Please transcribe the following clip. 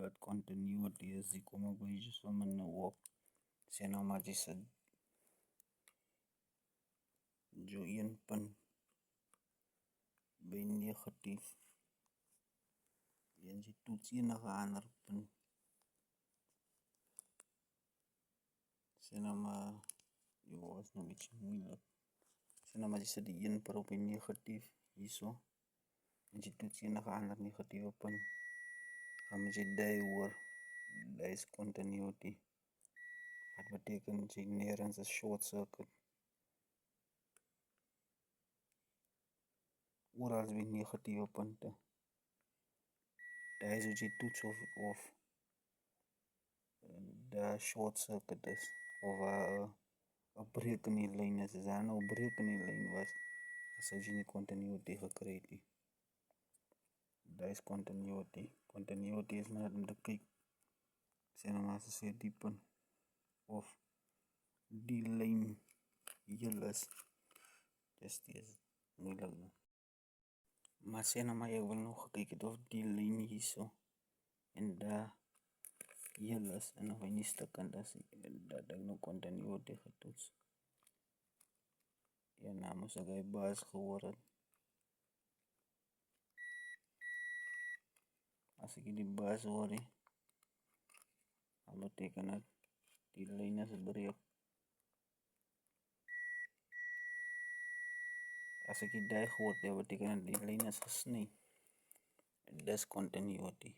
dat continuity is die como beijos man walk sena majisa jo 1 punt by negatief en jy toets enige ander punt sena maar was nou beetje moeilijk sena maar jy sit die 1 per op die negatief hierso en jy toets enige ander negatieve punt dan moet jy die hoor die is continuity wat beteken jy nergens 'n short circuit oral is die negatiewe punte die is wat jy toets of daar short circuit is of 'n breek in die lyn is daar nou 'n breek in die lyn was sou jy nie continuity gekry het nie daar is continuity is maar om te kyk sê nou maar as jy die punt of die lyn heel is dis moeilik nou maar sê nou maar jy wil nog kyk het of die lyn hierso en daar heel is en of hy nie stukkend is dat ek nou continuity getoets en nou moes ek hy baas gehoor het as ek die baas hoor dan beteken het die lyn is breek as ek die gehoor het beteken het die lyn is gesny dis continuity